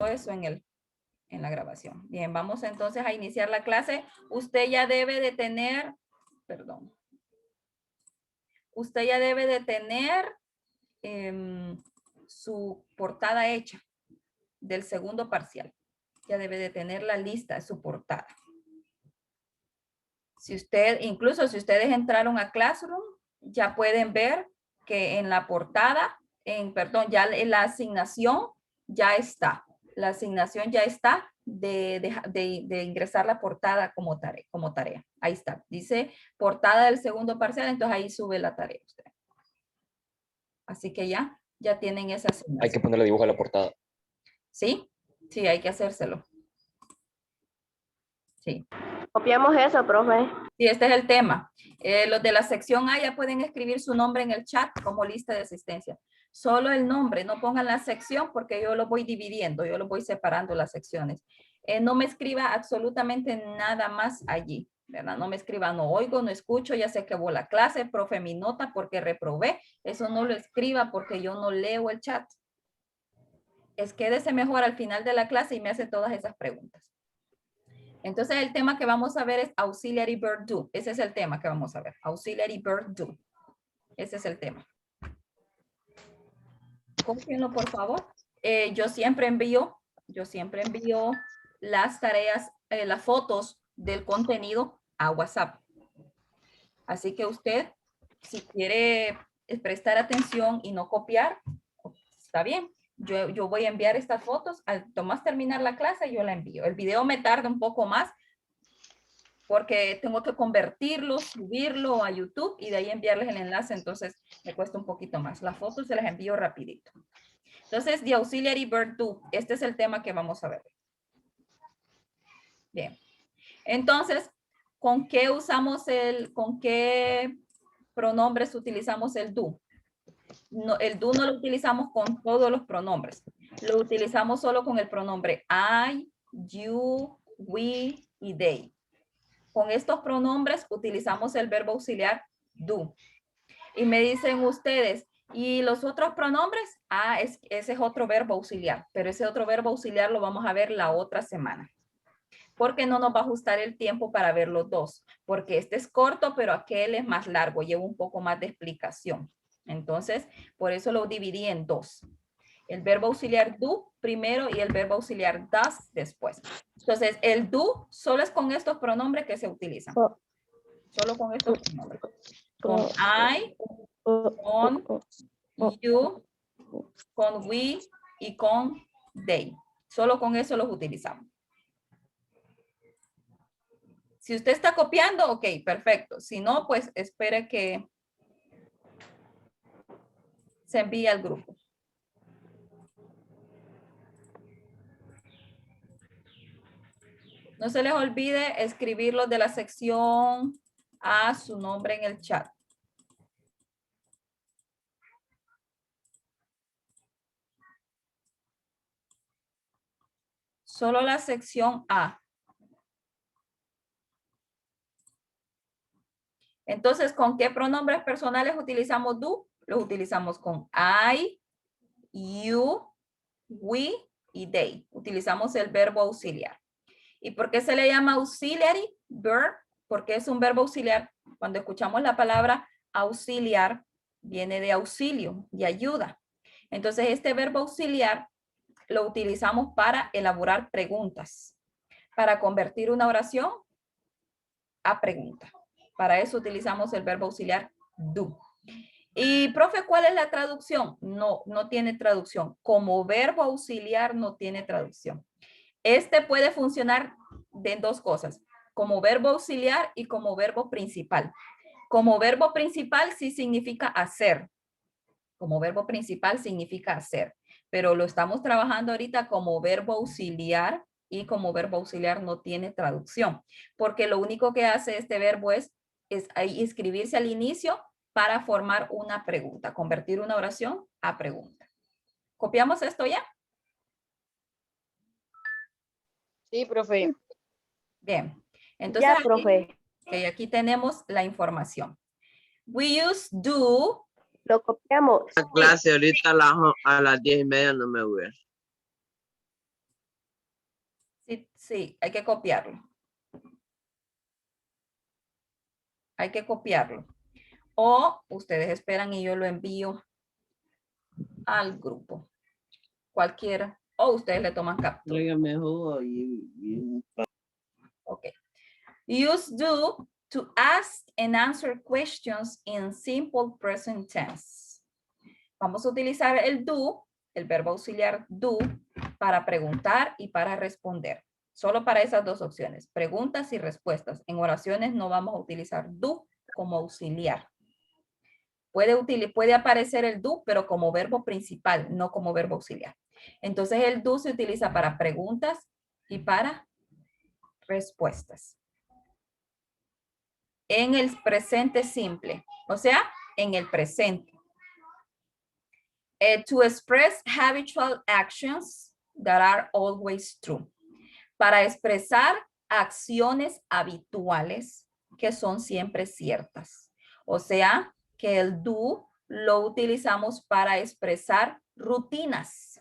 pasó eso en la grabación. Bien, vamos entonces a iniciar la clase. Usted ya debe de tener, perdón. Usted ya debe de tener su portada hecha del segundo parcial. Ya debe de tener la lista de su portada. Si usted, incluso si ustedes entraron a Classroom, ya pueden ver que en la portada, perdón, ya en la asignación ya está. La asignación ya está de ingresar la portada como tarea. Ahí está. Dice portada del segundo parcial, entonces ahí sube la tarea usted. Así que ya tienen esa asignación. Hay que ponerle dibujo a la portada. ¿Sí? Sí, hay que hacérselo. Sí. Copiamos eso, profe. Sí, este es el tema. Los de la sección A ya pueden escribir su nombre en el chat como lista de asistencia. Solo el nombre, no pongan la sección porque yo lo voy dividiendo, yo lo voy separando las secciones. No me escriba absolutamente nada más allí, ¿verdad? No me escriba, no oigo, no escucho, ya sé que voy a la clase, profe, mi nota porque reprobé. Eso no lo escriba porque yo no leo el chat. Quédese mejor al final de la clase y me hace todas esas preguntas. Entonces el tema que vamos a ver es auxiliary verb do. Ese es el tema que vamos a ver. Auxiliary verb do. Ese es el tema. Cópienlo, por favor. Yo siempre envío las tareas, las fotos del contenido a WhatsApp. Así que usted, si quiere prestar atención y no copiar, está bien. Yo voy a enviar estas fotos. Al Tomás terminar la clase, yo la envío. El video me tarda un poco más porque tengo que convertirlo, subirlo a YouTube y de ahí enviarles el enlace. Entonces, me cuesta un poquito más. Las fotos se las envío rapidito. Entonces, the auxiliary verb do. Este es el tema que vamos a ver. Bien. Entonces, ¿con qué pronombres utilizamos el do? No, el do no lo utilizamos con todos los pronombres. Lo utilizamos solo con el pronombre I, you, we y they. Con estos pronombres utilizamos el verbo auxiliar do. Y me dicen ustedes, ¿y los otros pronombres? Ese es otro verbo auxiliar, pero ese otro verbo auxiliar lo vamos a ver la otra semana. Porque no nos va a ajustar el tiempo para ver los dos. Porque este es corto, pero aquel es más largo, lleva un poco más de explicación. Entonces, por eso lo dividí en dos. El verbo auxiliar do primero y el verbo auxiliar does después. Entonces, el do solo es con estos pronombres que se utilizan. Solo con estos pronombres. Con I, con you, con we y con they. Solo con eso los utilizamos. Si usted está copiando, ok, perfecto. Si no, pues espere que se envíe al grupo. No se les olvide escribir los de la sección A, su nombre en el chat. Solo la sección A. Entonces, ¿con qué pronombres personales utilizamos do? Los utilizamos con I, you, we y they. Utilizamos el verbo auxiliar. ¿Y por qué se le llama auxiliary verb? Porque es un verbo auxiliar. Cuando escuchamos la palabra auxiliar, viene de auxilio, de ayuda. Entonces, este verbo auxiliar lo utilizamos para elaborar preguntas, para convertir una oración a pregunta. Para eso utilizamos el verbo auxiliar do. Y, profe, ¿cuál es la traducción? No tiene traducción. Como verbo auxiliar no tiene traducción. Este puede funcionar de dos cosas, como verbo auxiliar y como verbo principal. Como verbo principal sí significa hacer. Como verbo principal significa hacer, pero lo estamos trabajando ahorita como verbo auxiliar y como verbo auxiliar no tiene traducción, porque lo único que hace este verbo es escribirse al inicio para formar una pregunta, convertir una oración a pregunta. ¿Copiamos esto ya? Sí, profe. Bien. Entonces, Ya, profe. aquí tenemos la información. We use do. Lo copiamos. La clase ahorita a las 10:30 no me voy. Sí, sí, hay que copiarlo. Hay que copiarlo. O ustedes esperan y yo lo envío al grupo. Cualquiera. O ustedes le toman captura. Tráigame jugo y Ok. Use do to ask and answer questions in simple present tense. Vamos a utilizar el do, el verbo auxiliar do, para preguntar y para responder. Solo para esas dos opciones, preguntas y respuestas. En oraciones no vamos a utilizar do como auxiliar. Puede aparecer el do, pero como verbo principal, no como verbo auxiliar. Entonces el do se utiliza para preguntas y para respuestas. En el presente simple, o sea, en el presente. To express habitual actions that are always true. Para expresar acciones habituales que son siempre ciertas. O sea, que el do lo utilizamos para expresar rutinas.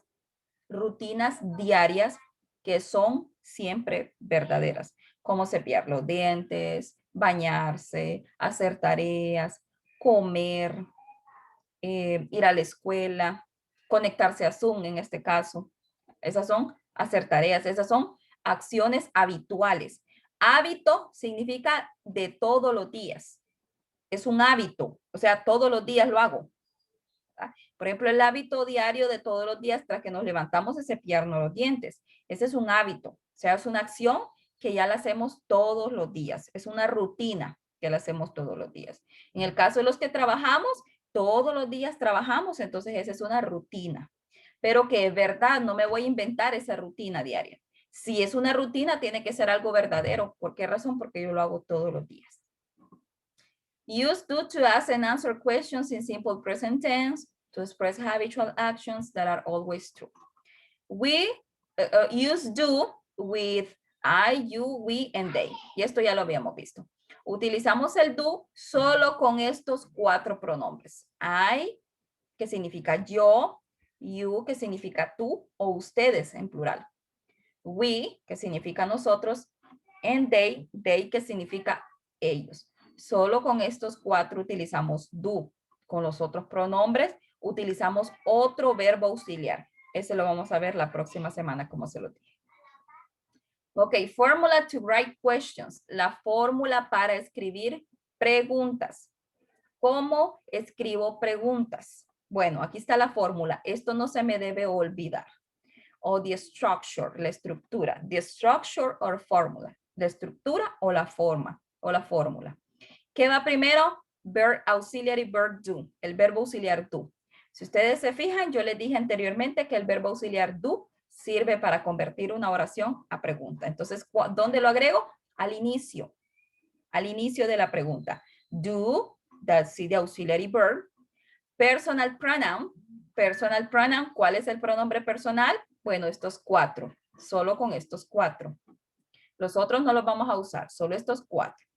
Rutinas diarias que son siempre verdaderas. Como cepillar los dientes, bañarse, hacer tareas, comer, ir a la escuela, conectarse a Zoom en este caso. Esas son hacer tareas, esas son acciones habituales. Hábito significa de todos los días. Es un hábito, o sea, todos los días lo hago. ¿Verdad? Por ejemplo, el hábito diario de todos los días tras que nos levantamos es cepillarnos los dientes. Ese es un hábito, o sea, es una acción que ya la hacemos todos los días. Es una rutina que la hacemos todos los días. En el caso de los que trabajamos, todos los días trabajamos, entonces esa es una rutina. Pero que es verdad, no me voy a inventar esa rutina diaria. Si es una rutina, tiene que ser algo verdadero. ¿Por qué razón? Porque yo lo hago todos los días. Use do to ask and answer questions in simple present tense to express habitual actions that are always true. We use do with I, you, we, and they. Y esto ya lo habíamos visto. Utilizamos el do solo con estos 4 pronombres. I, que significa yo, you, que significa tú o ustedes en plural. We, que significa nosotros, and they, que significa ellos. Solo con estos 4 utilizamos do. Con los otros pronombres utilizamos otro verbo auxiliar. Ese lo vamos a ver la próxima semana, como se lo dije. Ok, formula to write questions. La fórmula para escribir preguntas. ¿Cómo escribo preguntas? Bueno, aquí está la fórmula. Esto no se me debe olvidar. O the structure, la estructura. The structure or formula. La estructura o la forma o la fórmula. ¿Qué va primero? Verb auxiliary verb do. El verbo auxiliar do. Si ustedes se fijan, yo les dije anteriormente que el verbo auxiliar do sirve para convertir una oración a pregunta. Entonces, ¿dónde lo agrego? Al inicio de la pregunta. Do, that's the auxiliary verb. Personal pronoun. Personal pronoun, ¿cuál es el pronombre personal? Bueno, estos 4. Solo con estos 4. Los otros no los vamos a usar, solo estos 4.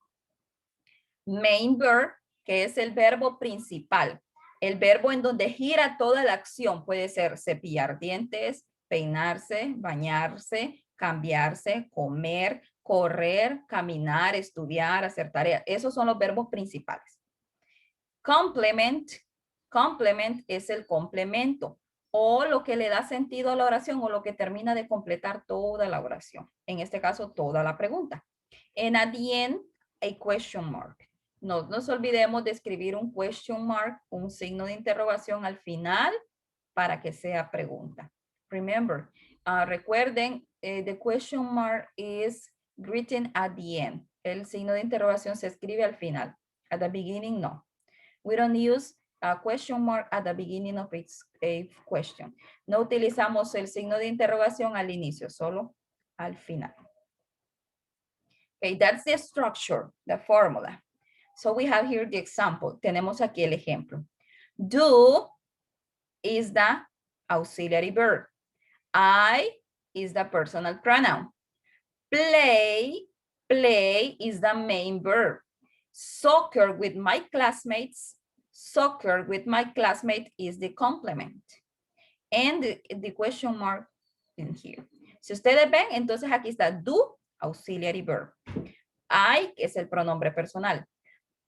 Main verb, que es el verbo principal. El verbo en donde gira toda la acción. Puede ser cepillar dientes, peinarse, bañarse, cambiarse, comer, correr, caminar, estudiar, hacer tareas. Esos son los verbos principales. Complement. Complement es el complemento o lo que le da sentido a la oración o lo que termina de completar toda la oración. En este caso, toda la pregunta. And at the end, a question mark. No nos olvidemos de escribir un question mark, un signo de interrogación al final para que sea pregunta. Remember, recuerden, the question mark is written at the end. El signo de interrogación se escribe al final. At the beginning, no. We don't use a question mark at the beginning of a question. No utilizamos el signo de interrogación al inicio, solo al final. Okay, that's the structure, the formula. So we have here the example. Tenemos aquí el ejemplo. Do is the auxiliary verb. I is the personal pronoun. Play is the main verb. Soccer with my classmates is the complement. And the question mark in here. Si ustedes ven, entonces aquí está do, auxiliary verb. I, que es el pronombre personal.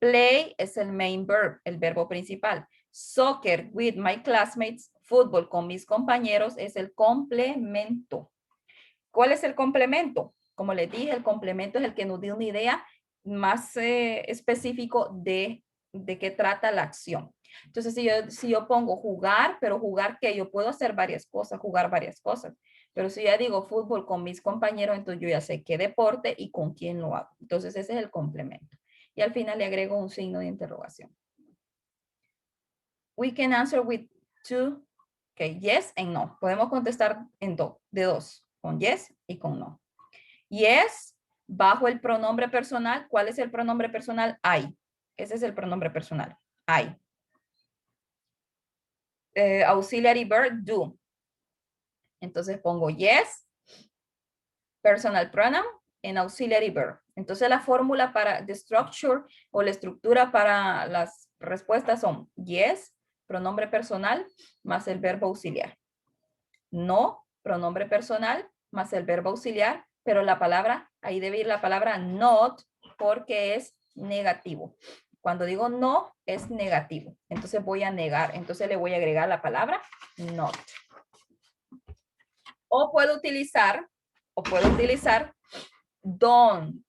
Play es el main verb, el verbo principal. Soccer with my classmates, fútbol con mis compañeros, es el complemento. ¿Cuál es el complemento? Como les dije, el complemento es el que nos da una idea más específico de qué trata la acción. Entonces, si yo pongo jugar, pero jugar que yo puedo hacer varias cosas, jugar varias cosas. Pero si ya digo fútbol con mis compañeros, entonces yo ya sé qué deporte y con quién lo hago. Entonces, ese es el complemento. Y al final le agrego un signo de interrogación. We can answer with two, okay, yes and no. Podemos contestar de dos, con yes y con no. Yes, bajo el pronombre personal. ¿Cuál es el pronombre personal? I. Ese es el pronombre personal. I. Auxiliary verb, do. Entonces pongo yes, personal pronoun, en auxiliary verb. Entonces la fórmula para the structure o la estructura para las respuestas son yes, pronombre personal, más el verbo auxiliar. No, pronombre personal, más el verbo auxiliar, pero la palabra, ahí debe ir la palabra not, porque es negativo. Cuando digo no, es negativo. Entonces voy a negar. Entonces le voy a agregar la palabra not. O puedo utilizar don't.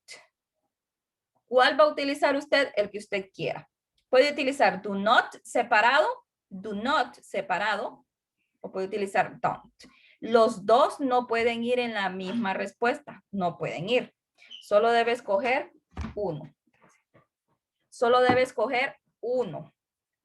¿Cuál va a utilizar usted? El que usted quiera. Puede utilizar do not separado, o puede utilizar don't. Los dos no pueden ir en la misma respuesta. No pueden ir. Solo debe escoger uno.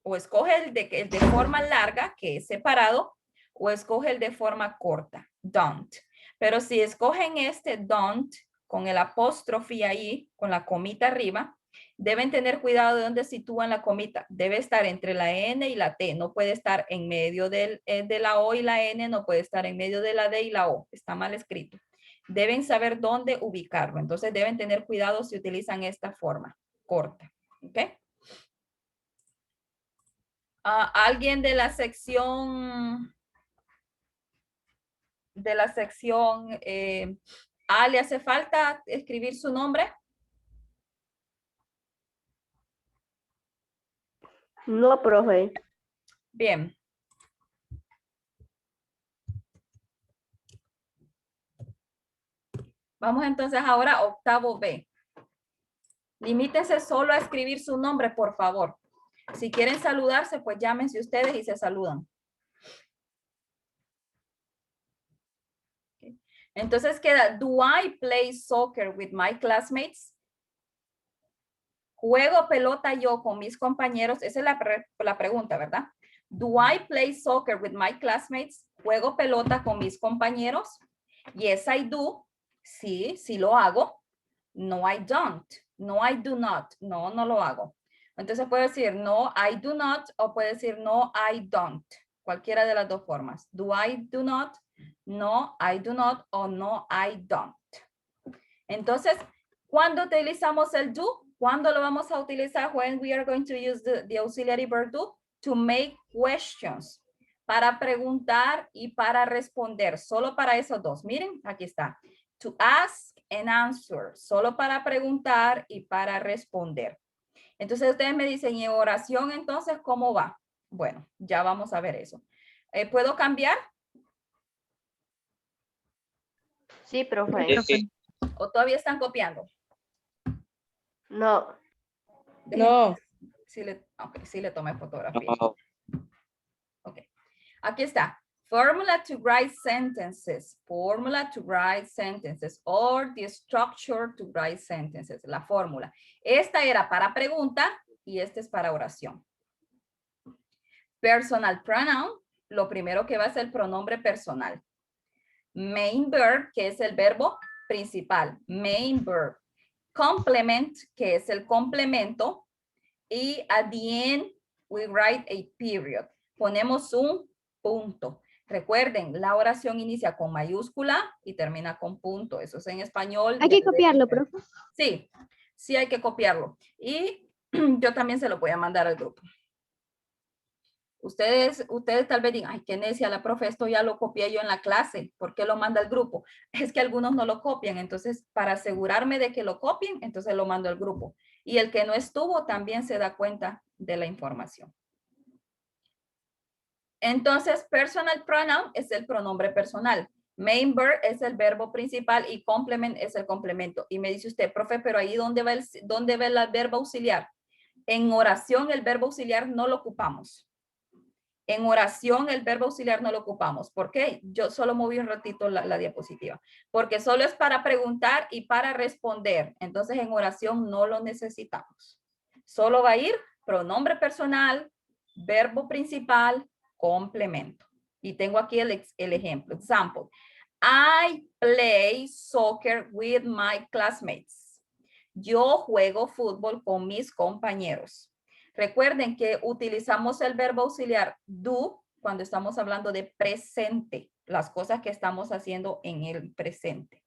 O escoge el de forma larga, que es separado, o escoge el de forma corta, don't. Pero si escogen este don't, con el apóstrofe ahí, con la comita arriba, deben tener cuidado de dónde sitúan la comita. Debe estar entre la N y la T. No puede estar en medio de la O y la N, no puede estar en medio de la D y la O. Está mal escrito. Deben saber dónde ubicarlo. Entonces deben tener cuidado si utilizan esta forma corta. ¿Ok? ¿Alguien de la sección A le hace falta escribir su nombre? No, profe. Bien. Vamos entonces ahora a octavo B. Limítense solo a escribir su nombre, por favor. Si quieren saludarse, pues llámense ustedes y se saludan. Entonces queda, do I play soccer with my classmates? ¿Juego pelota yo con mis compañeros? Esa es la pregunta, ¿verdad? Do I play soccer with my classmates? ¿Juego pelota con mis compañeros? Yes, I do. Sí, sí lo hago. No, I don't. No, I do not. No, no lo hago. Entonces puede decir no, I do not, o puede decir no, I don't. Cualquiera de las dos formas. Do I do not? No, I do not, o no, I don't. Entonces, ¿cuándo utilizamos el do? ¿Cuándo lo vamos a utilizar? When we are going to use the auxiliary verb do? To make questions. Para preguntar y para responder. Solo para esos dos. Miren, aquí está. To ask and answer. Solo para preguntar y para responder. Entonces, ustedes me dicen, ¿y en oración entonces cómo va? Bueno, ya vamos a ver eso. ¿Puedo cambiar? Sí, profe. ¿O todavía están copiando? No. No. Sí le tomé fotografía. No. Ok. Aquí está. Formula to write sentences. Formula to write sentences. Or the structure to write sentences. La fórmula. Esta era para pregunta y esta es para oración. Personal pronoun. Lo primero que va a ser el pronombre personal. Main verb, que es el verbo principal. Main verb. Complement, que es el complemento. Y at the end, we write a period. Ponemos un punto. Recuerden, la oración inicia con mayúscula y termina con punto. Eso es en español. Hay que copiarlo, profe. Sí, sí hay que copiarlo. Y yo también se lo voy a mandar al grupo. Ustedes tal vez digan, ay, qué necia la profe, esto ya lo copié yo en la clase, ¿por qué lo manda al grupo? Es que algunos no lo copian, entonces para asegurarme de que lo copien, entonces lo mando al grupo. Y el que no estuvo también se da cuenta de la información. Entonces, personal pronoun es el pronombre personal. Main verb es el verbo principal y complement es el complemento. Y me dice usted, profe, pero ahí ¿dónde va el verbo auxiliar? En oración el verbo auxiliar no lo ocupamos. En oración el verbo auxiliar no lo ocupamos. ¿Por qué? Yo solo moví un ratito la diapositiva. Porque solo es para preguntar y para responder. Entonces en oración no lo necesitamos. Solo va a ir pronombre personal, verbo principal, complemento. Y tengo aquí el ejemplo. Example. I play soccer with my classmates. Yo juego fútbol con mis compañeros. Recuerden que utilizamos el verbo auxiliar do cuando estamos hablando de presente, las cosas que estamos haciendo en el presente.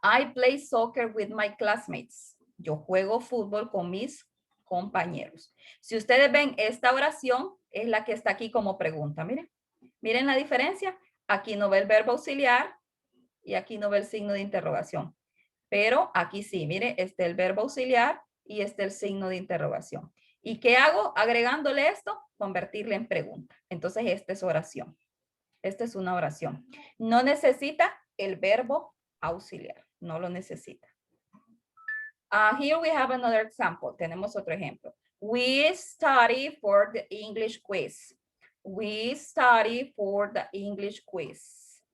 I play soccer with my classmates. Yo juego fútbol con mis compañeros. Si ustedes ven, esta oración es la que está aquí como pregunta. Miren, miren la diferencia. Aquí no ve el verbo auxiliar y aquí no ve el signo de interrogación. Pero aquí sí, mire, este el verbo auxiliar y este el signo de interrogación. ¿Y qué hago? Agregándole esto, convertirle en pregunta. Entonces, esta es oración. Esta es una oración. No necesita el verbo auxiliar. No lo necesita. Here we have another example. Tenemos otro ejemplo. We study for the English quiz. We study for the English quiz.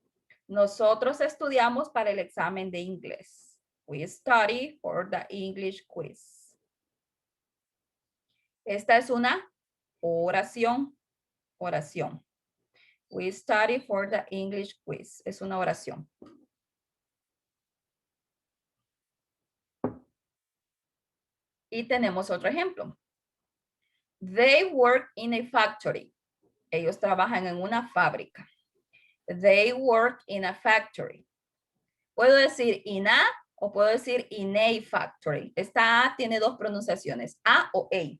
Nosotros estudiamos para el examen de inglés. We study for the English quiz. Esta es una oración. Oración. We study for the English quiz. Es una oración. Y tenemos otro ejemplo. They work in a factory. Ellos trabajan en una fábrica. They work in a factory. Puedo decir in a o puedo decir in a factory. Esta A tiene dos pronunciaciones, A o A.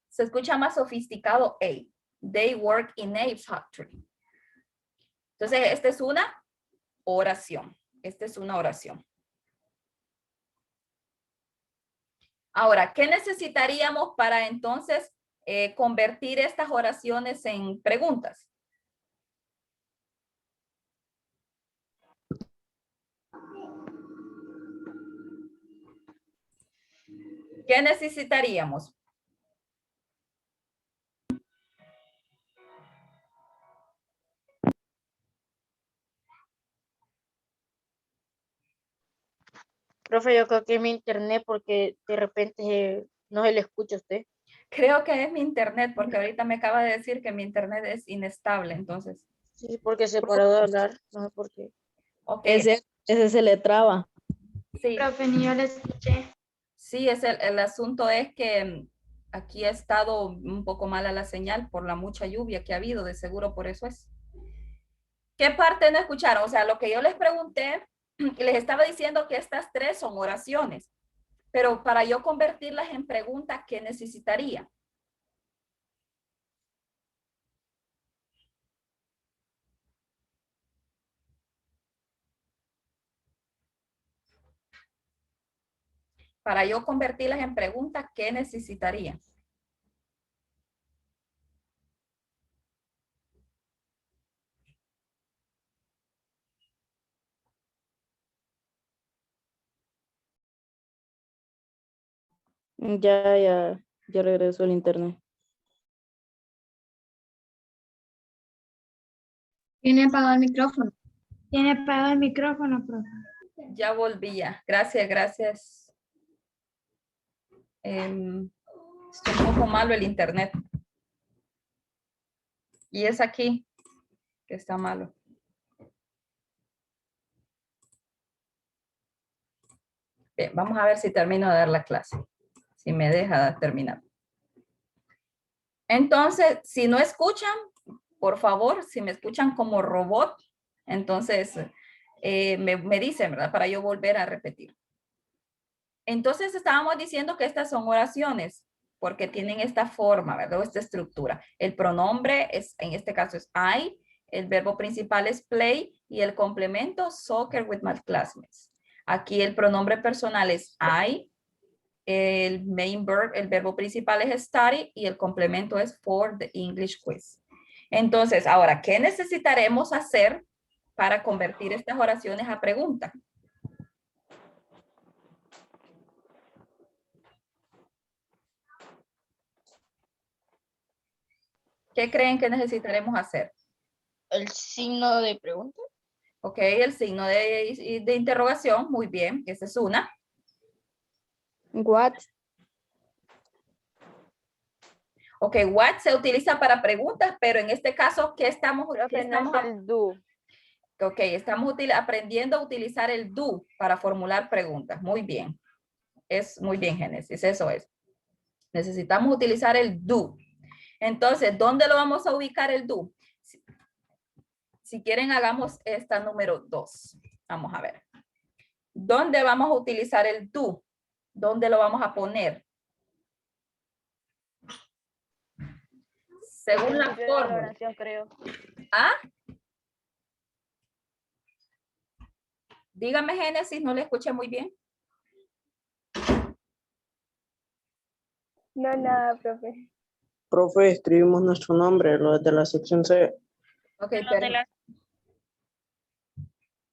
Se escucha más sofisticado A. They work in a factory. Entonces, esta es una oración. Esta es una oración. Ahora, ¿qué necesitaríamos para entonces convertir estas oraciones en preguntas? ¿Qué necesitaríamos? Profe, yo creo que es mi internet porque de repente no se le escucha a usted. Creo que es mi internet, porque ahorita me acaba de decir que mi internet es inestable, entonces. Sí, porque se paró de hablar, no sé por qué. Ok. Ese se le traba. Sí, Profe, ni yo le escuché. sí, el asunto es que aquí ha estado un poco mala la señal por la mucha lluvia que ha habido, de seguro por eso es. ¿Qué parte no escucharon? O sea, lo que yo les pregunté, les estaba diciendo que estas tres son oraciones, pero para yo convertirlas en preguntas, ¿qué necesitaría? Para yo convertirlas en preguntas, ¿qué necesitaría? Ya regresó el internet. Tiene apagado el micrófono. Tiene apagado el micrófono, profe. Ya volvía. Gracias, gracias. Está un poco malo el internet. Y es aquí que está malo. Bien, vamos a ver si termino de dar la clase. Si me deja terminar. Entonces, si no escuchan, por favor, si me escuchan como robot, entonces me dicen, ¿verdad? Para yo volver a repetir. Entonces, estábamos diciendo que estas son oraciones. porque tienen esta forma, ¿verdad? O esta estructura. El pronombre es, en este caso es I, el verbo principal es play y el complemento soccer with my classmates. Aquí el pronombre personal es I, el main verb, el verbo principal es study y el complemento es for the English quiz. Entonces, ahora, ¿qué necesitaremos hacer para convertir estas oraciones a preguntas? ¿Qué creen que necesitaremos hacer? El signo de pregunta. Ok, el signo de interrogación, muy bien, esa es una. What? Ok, what se utiliza para preguntas, pero en este caso, ¿qué estamos? Profe, no es el do. Ok, estamos aprendiendo a utilizar el do para formular preguntas. Muy bien. Es muy bien, Génesis, eso es. Necesitamos utilizar el do. Entonces, ¿dónde lo vamos a ubicar el do? Si quieren, hagamos esta número 2. Vamos a ver. ¿Dónde vamos a utilizar el do? ¿Dónde lo vamos a poner? Según la fórmula. Oración, creo. ¿Ah? Dígame, Génesis, no le escuché muy bien. No, nada, profe. Profe, escribimos nuestro nombre, lo de la sección C. Ok, Los de la-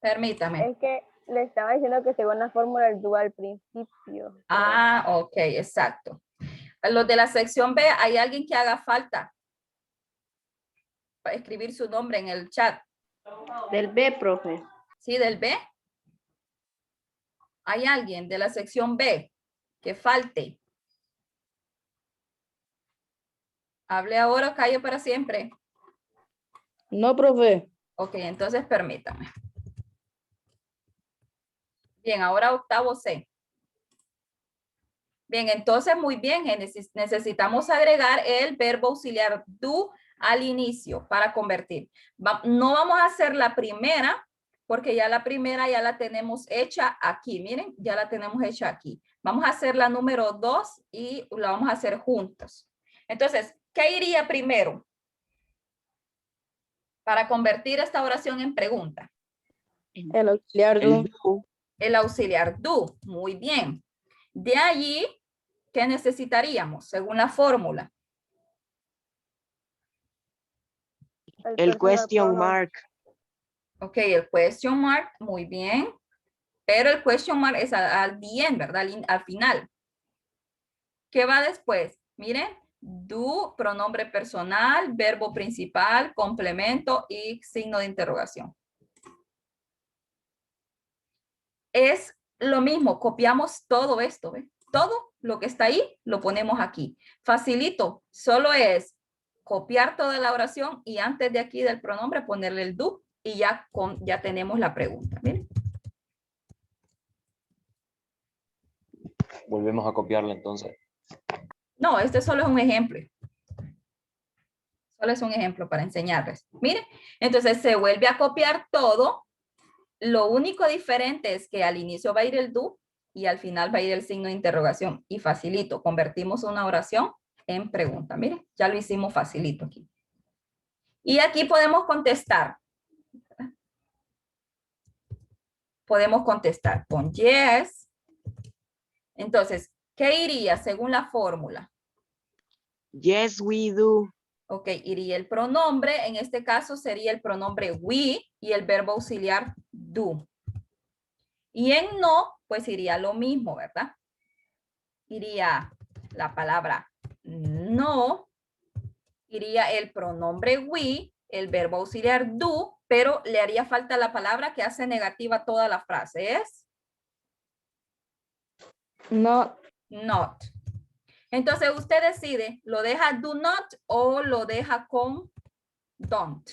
permítame. Es que le estaba diciendo que según la fórmula el do al principio. Ah, ok, exacto. Los de la sección B, ¿hay alguien que haga falta para escribir su nombre en el chat? Del B, profe. ¿Sí, del B? ¿Hay alguien de la sección B que falte? Hable ahora o calle para siempre. No, profe. Ok, entonces permítame. Bien, ahora octavo C. Bien, entonces muy bien, Génesis. Necesitamos agregar el verbo auxiliar do al inicio para convertir. No vamos a hacer la primera, porque ya la primera ya la tenemos hecha aquí. Miren, ya la tenemos hecha aquí. Vamos a hacer la número 2 y la vamos a hacer juntos. Entonces, ¿qué iría primero para convertir esta oración en pregunta? El auxiliar do. El do. El auxiliar do. Muy bien. De allí, ¿qué necesitaríamos según la fórmula? El question mark. Ok, el question mark, muy bien. Pero el question mark es al bien, ¿verdad? Al final. ¿Qué va después? Miren, do, pronombre personal, verbo principal, complemento y signo de interrogación. Es lo mismo, copiamos todo esto, ¿ve? Todo lo que está ahí lo ponemos aquí. Facilito, solo es copiar toda la oración y antes de aquí del pronombre ponerle el do y ya tenemos la pregunta. Miren. Volvemos a copiarla entonces. No, este solo es un ejemplo. Solo es un ejemplo para enseñarles. Miren, entonces se vuelve a copiar todo. Lo único diferente es que al inicio va a ir el do y al final va a ir el signo de interrogación. Y facilito, convertimos una oración en pregunta. Miren, ya lo hicimos facilito aquí. Y aquí podemos contestar. Podemos contestar con yes. Entonces, ¿qué iría según la fórmula? Yes, we do. Ok, iría el pronombre. En este caso sería el pronombre we y el verbo auxiliar do. Y en no, pues iría lo mismo, ¿verdad? Iría la palabra no, iría el pronombre we, el verbo auxiliar do, pero le haría falta la palabra que hace negativa toda la frase. ¿Es? Not. Not. Entonces usted decide, ¿lo deja do not o lo deja con don't?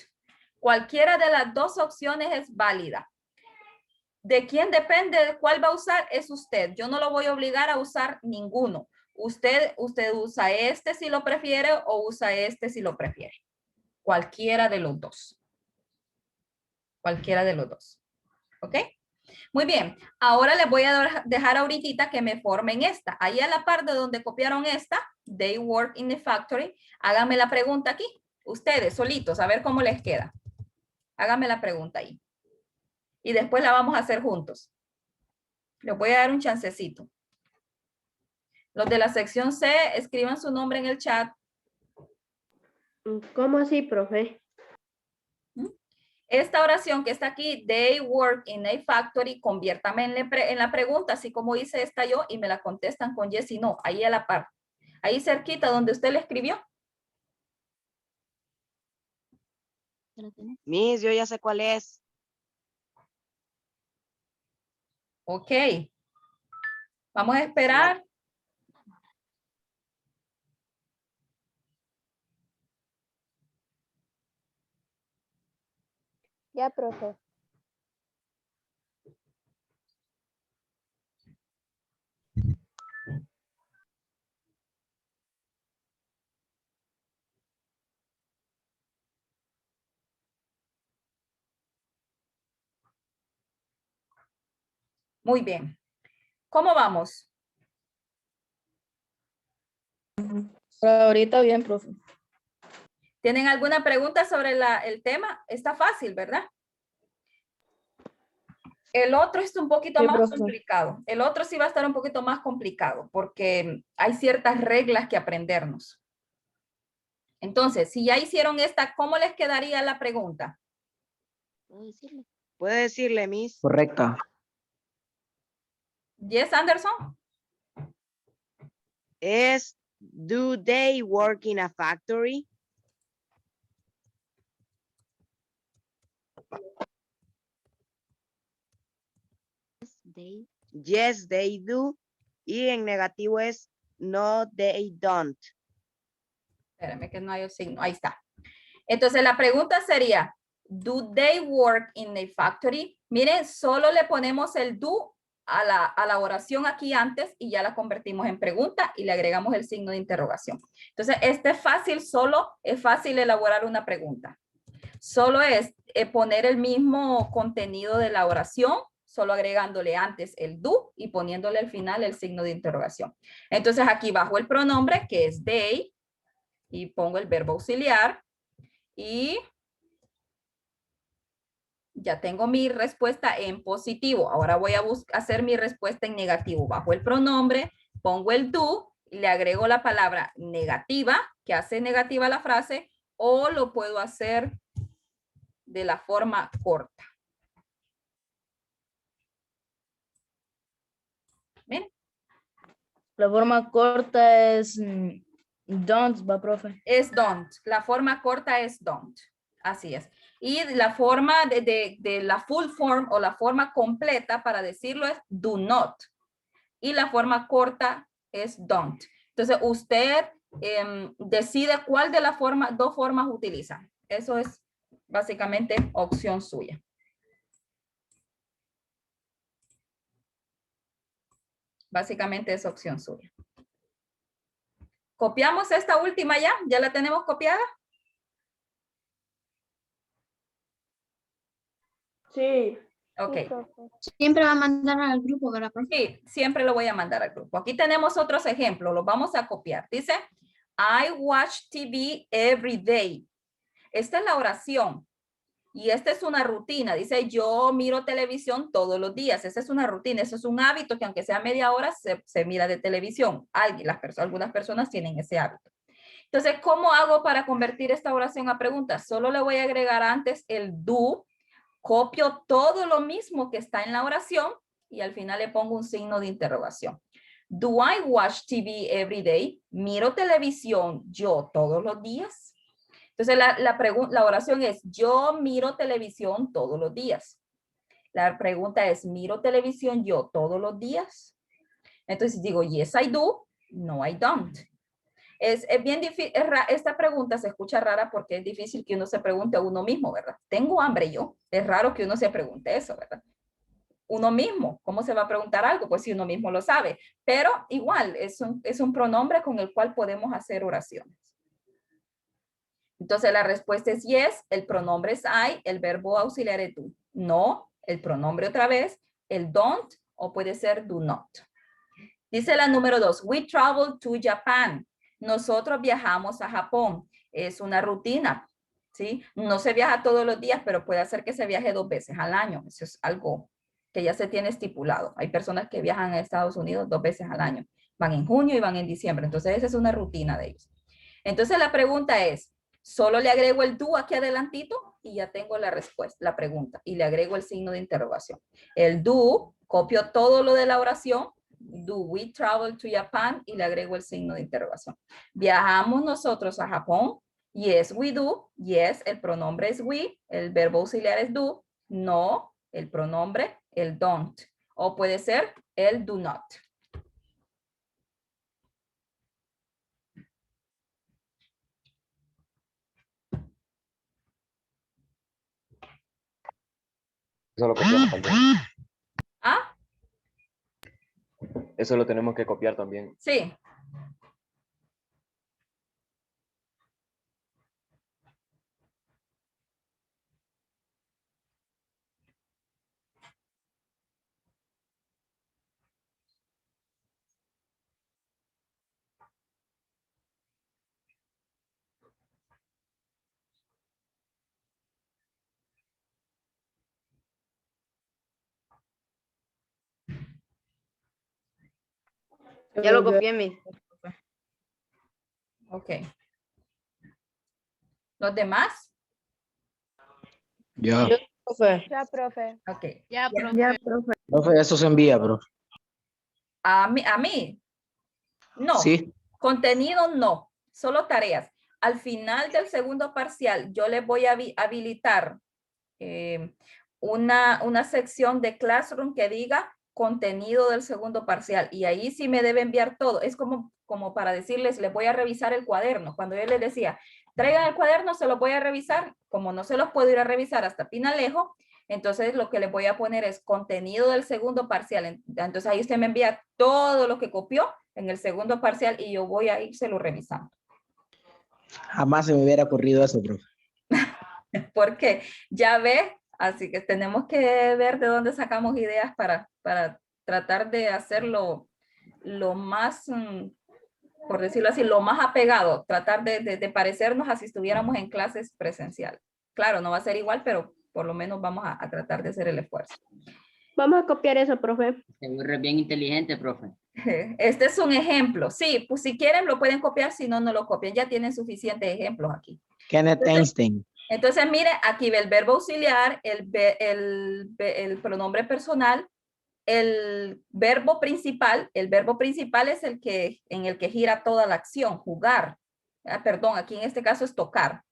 Cualquiera de las dos opciones es válida. ¿De quién depende de cuál va a usar? Es usted. Yo no lo voy a obligar a usar ninguno. Usted usa este si lo prefiere o usa este si lo prefiere. Cualquiera de los dos. Cualquiera de los dos. ¿Ok? Muy bien. Ahora les voy a dejar ahorita que me formen esta. Ahí a la par de donde copiaron esta, They work in the factory. Háganme la pregunta aquí. Ustedes solitos, a ver cómo les queda. Háganme la pregunta ahí. Y después la vamos a hacer juntos. Les voy a dar un chancecito. Los de la sección C, escriban su nombre en el chat. ¿Cómo así, profe? Esta oración que está aquí, they work in a factory, conviértame en la pregunta, así como hice esta yo, y me la contestan con yes y no, ahí a la par. Ahí cerquita donde usted le escribió. Miss, yo ya sé cuál es. Ok. Vamos a esperar. Ya, profe. Muy bien. ¿Cómo vamos? Ahorita bien, profe. ¿Tienen alguna pregunta sobre el tema? Está fácil, ¿verdad? El otro es un poquito Sí, más profe. complicado. El otro sí va a estar un poquito más complicado porque hay ciertas reglas que aprendernos. Entonces, si ya hicieron esta, ¿cómo les quedaría la pregunta? ¿Puede decirle, Miss? Correcta. Yes, Anderson. Es, do they work in a factory? Yes, they do. Y en negativo es, no, they don't. Espérame que no hay el signo. Ahí está. Entonces la pregunta sería, do they work in a factory? Miren, solo le ponemos el do a la oración aquí antes y ya la convertimos en pregunta y le agregamos el signo de interrogación. Entonces, este es fácil, solo es fácil elaborar una pregunta. Solo es poner el mismo contenido de la oración, solo agregándole antes el do y poniéndole al final el signo de interrogación. Entonces, aquí bajo el pronombre, que es they, y pongo el verbo auxiliar y ya tengo mi respuesta en positivo. Ahora voy a hacer mi respuesta en negativo. Bajo el pronombre, pongo el do y le agrego la palabra negativa, que hace negativa la frase, o lo puedo hacer de la forma corta. ¿Ven? La forma corta es don't, va, profe. Es don't. La forma corta es don't. Así es. Y la forma de la full form o la forma completa para decirlo es do not. Y la forma corta es don't. Entonces, usted decide cuál de las dos formas utiliza. Eso es básicamente opción suya. Básicamente es opción suya. ¿Copiamos esta última ya? ¿Ya la tenemos copiada? Sí. Ok. Sí, profe. Siempre va a mandar al grupo, ¿verdad, profe? Sí, siempre lo voy a mandar al grupo. Aquí tenemos otros ejemplos, los vamos a copiar. Dice, I watch TV every day. Esta es la oración. Y esta es una rutina. Dice, yo miro televisión todos los días. Esa es una rutina. Eso es un hábito que aunque sea media hora, se mira de televisión. Algunas personas tienen ese hábito. Entonces, ¿cómo hago para convertir esta oración a pregunta? Solo le voy a agregar antes el do. Copio todo lo mismo que está en la oración y al final le pongo un signo de interrogación. Do I watch TV every day? ¿Miro televisión yo todos los días? Entonces la oración es, yo miro televisión todos los días. La pregunta es, ¿miro televisión yo todos los días? Entonces digo, yes, I do. No, I don't. Es bien difícil, esta pregunta se escucha rara porque es difícil que uno se pregunte a uno mismo, ¿verdad? ¿Tengo hambre yo? Es raro que uno se pregunte eso, ¿verdad? Uno mismo, ¿cómo se va a preguntar algo? Pues si uno mismo lo sabe. Pero igual, es un pronombre con el cual podemos hacer oraciones. Entonces la respuesta es yes, el pronombre es I, el verbo auxiliar es do. No, el pronombre otra vez, el don't, o puede ser do not. Dice la número 2, we travel to Japan. Nosotros viajamos a Japón. Es una rutina, ¿sí? No se viaja todos los días, pero puede hacer que se viaje 2 veces al año. Eso es algo que ya se tiene estipulado. Hay personas que viajan a Estados Unidos 2 veces al año. Van en junio y van en diciembre. Entonces, esa es una rutina de ellos. Entonces, la pregunta es, solo le agrego el do aquí adelantito y ya tengo la respuesta, la pregunta. Y le agrego el signo de interrogación. El do, copio todo lo de la oración. Do we travel to Japan? Y le agrego el signo de interrogación. ¿Viajamos nosotros a Japón? Yes, we do. Yes, el pronombre es we. El verbo auxiliar es do. No, el pronombre, el don't. O puede ser el do not. Eso lo copiamos también. ¿Ah? Eso lo tenemos que copiar también. Sí. Ya lo copié, Miss. Ok. ¿Los demás? Ya, Yo, profe. Ya, profe. Ok. Ya, profe. Ya, profe. profe, eso se envía, profe. ¿A mí? No. Sí, Contenido no. Solo tareas. Al final del segundo parcial, yo les voy a habilitar una sección de Classroom que diga contenido del segundo parcial. Y ahí sí me debe enviar todo. Es como para decirles, les voy a revisar el cuaderno. Cuando yo les decía, traigan el cuaderno, se los voy a revisar. Como no se los puedo ir a revisar hasta Pinalejo, entonces lo que les voy a poner es contenido del segundo parcial. Entonces ahí usted me envía todo lo que copió en el segundo parcial y yo voy a írselo revisando. jamás se me hubiera ocurrido eso, profe. Porque ya ve, así que tenemos que ver de dónde sacamos ideas para tratar de hacerlo lo más, por decirlo así, lo más apegado, tratar de parecernos a si estuviéramos en clases presenciales. Claro, no va a ser igual, pero por lo menos vamos a tratar de hacer el esfuerzo. Vamos a copiar eso, profe. Seguro es bien inteligente, profe. Este es un ejemplo. Sí, pues si quieren lo pueden copiar, si no, no lo copian. Ya tienen suficientes ejemplos aquí. Kenneth Einstein. Entonces, mire, aquí ve el verbo auxiliar, el pronombre personal, el verbo principal es el que, en el que gira toda la acción, jugar. Perdón, aquí en este caso es tocar,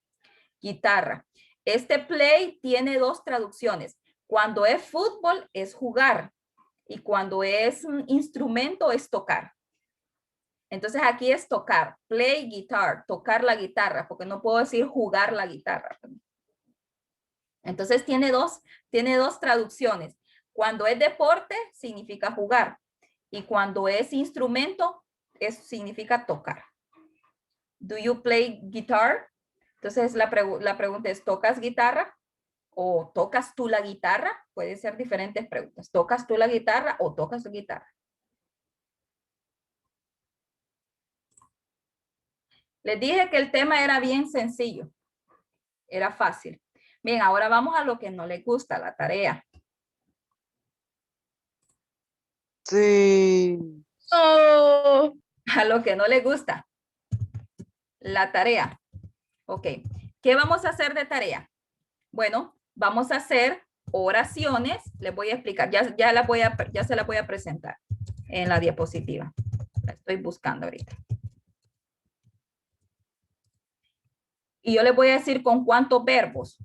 guitarra. Este play tiene 2 traducciones. Cuando es fútbol es jugar y cuando es instrumento es tocar. Entonces aquí es tocar, play guitar, tocar la guitarra, porque no puedo decir jugar la guitarra. Entonces tiene dos traducciones. Cuando es deporte, significa jugar. Y cuando es instrumento, significa tocar. Do you play guitar? Entonces la pregunta es, ¿tocas guitarra? ¿O tocas tú la guitarra? Pueden ser diferentes preguntas. ¿Tocas tú la guitarra o tocas la guitarra? Les dije que el tema era bien sencillo. Era fácil. Bien, ahora vamos a lo que no les gusta, la tarea. Sí. Oh, A lo que no les gusta. La tarea. Ok. ¿Qué vamos a hacer de tarea? Bueno, vamos a hacer oraciones. Les voy a explicar. Ya se la voy a presentar en la diapositiva. La estoy buscando ahorita. Y yo les voy a decir con cuántos verbos.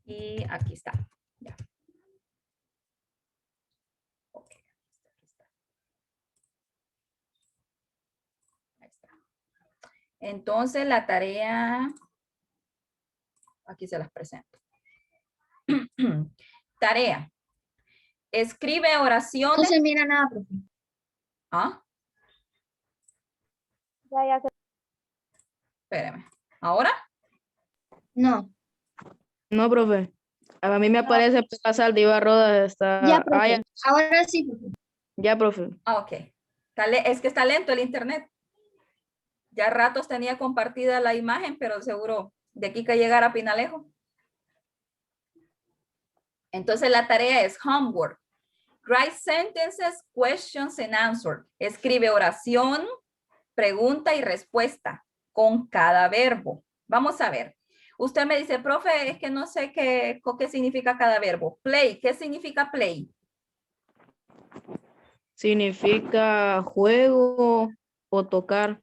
Y aquí está. Ya. Okay. Ahí está. Entonces la tarea, aquí se las presento. Tarea. Escribe oraciones. No se mira nada, profe. ¿Ah? Ya se. Espérame. ¿Ahora? No. No, profe. A mí me aparece pasar de Iba Rodas hasta... Ya, profe. Ah, ya, Ahora sí, profe. ya, profe. Ah, ok. Es que está lento el internet. Ya ratos tenía compartida la imagen, pero seguro de aquí que llegara a Pinalejo. Entonces la tarea es homework. Write sentences, questions and answers. Escribe oración, pregunta y respuesta con cada verbo. Vamos a ver. Usted me dice, profe, es que no sé qué significa cada verbo. Play, ¿qué significa play? Significa juego o tocar.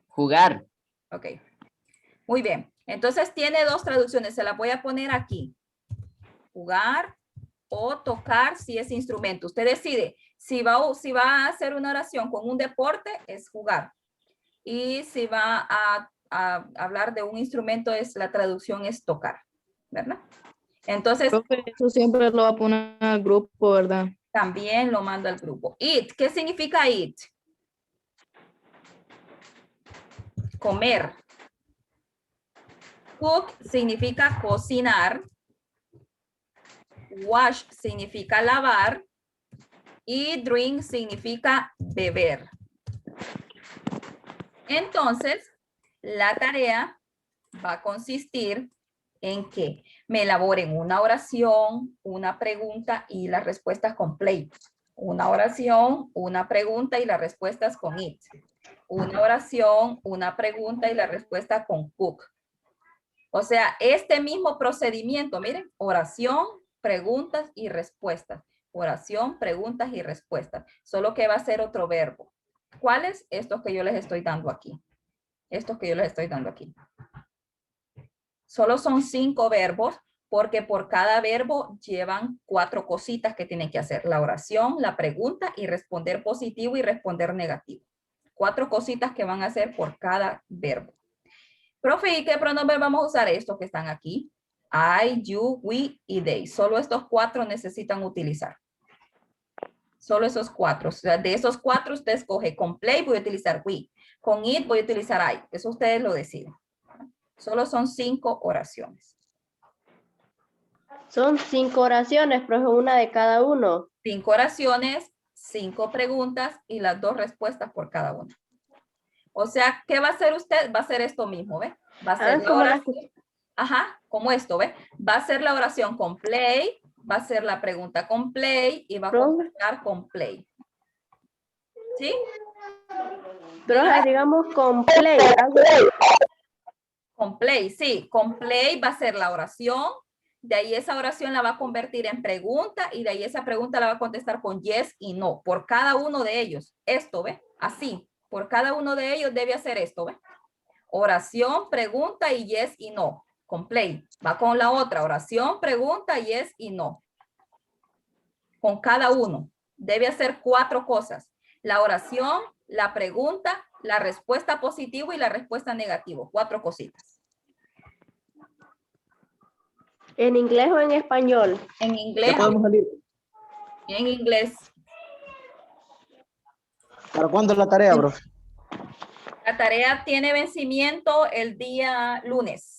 Jugar. Ok. Muy bien. Entonces tiene dos traducciones. Se las voy a poner aquí. Jugar o tocar si es instrumento. Usted decide si va a hacer una oración con un deporte, es jugar. Y si va a hablar de un instrumento, la traducción es tocar, ¿verdad? Entonces, Profe, eso siempre lo va a poner al grupo, ¿verdad? también lo manda al grupo. Eat, ¿qué significa eat? Comer. Cook significa cocinar. Wash significa lavar. Y drink significa beber. Entonces, la tarea va a consistir en que me elaboren una oración, una pregunta y las respuestas con play. Una oración, una pregunta y las respuestas con it. Una oración, una pregunta y la respuesta con cook. O sea, este mismo procedimiento, miren, oración, preguntas y respuestas. Oración, preguntas y respuestas. Solo que va a ser otro verbo. ¿Cuáles? Estos que yo les estoy dando aquí. Estos que yo les estoy dando aquí. Solo son 5 verbos porque por cada verbo llevan 4 cositas que tienen que hacer. La oración, la pregunta y responder positivo y responder negativo. 4 cositas que van a hacer por cada verbo. Profe, ¿y qué pronombre vamos a usar? Estos que están aquí. I, you, we y they. Solo estos 4 necesitan utilizar. Solo esos 4. O sea, de esos 4 usted escoge. Con play voy a utilizar we. Con it voy a utilizar I. Eso ustedes lo deciden. Solo son 5 oraciones. Son 5 oraciones, profe, una de cada uno. 5 oraciones, 5 preguntas y las 2 respuestas por cada una. O sea, ¿qué va a hacer usted? Va a hacer esto mismo, ¿ve? Va a hacer la como la oración. Ajá, como esto, ¿ve? Va a hacer la oración con play, va a hacer la pregunta con play y va a contestar con play. ¿Sí? Profe, digamos con play. Con play, sí. Con play va a ser la oración. De ahí esa oración la va a convertir en pregunta y de ahí esa pregunta la va a contestar con yes y no. Por cada uno de ellos. Esto, ¿ve? Así. Por cada uno de ellos debe hacer esto, ¿ve? Oración, pregunta y yes y no. Con play. Va con la otra. Oración, pregunta, yes y no. Con cada uno. Debe hacer 4 cosas. La oración, la pregunta, la respuesta positiva y la respuesta negativa. 4 cositas. ¿En inglés o en español? En inglés. ¿Ya podemos salir? En inglés. ¿Para cuándo es la tarea, profe? La tarea tiene vencimiento el día lunes.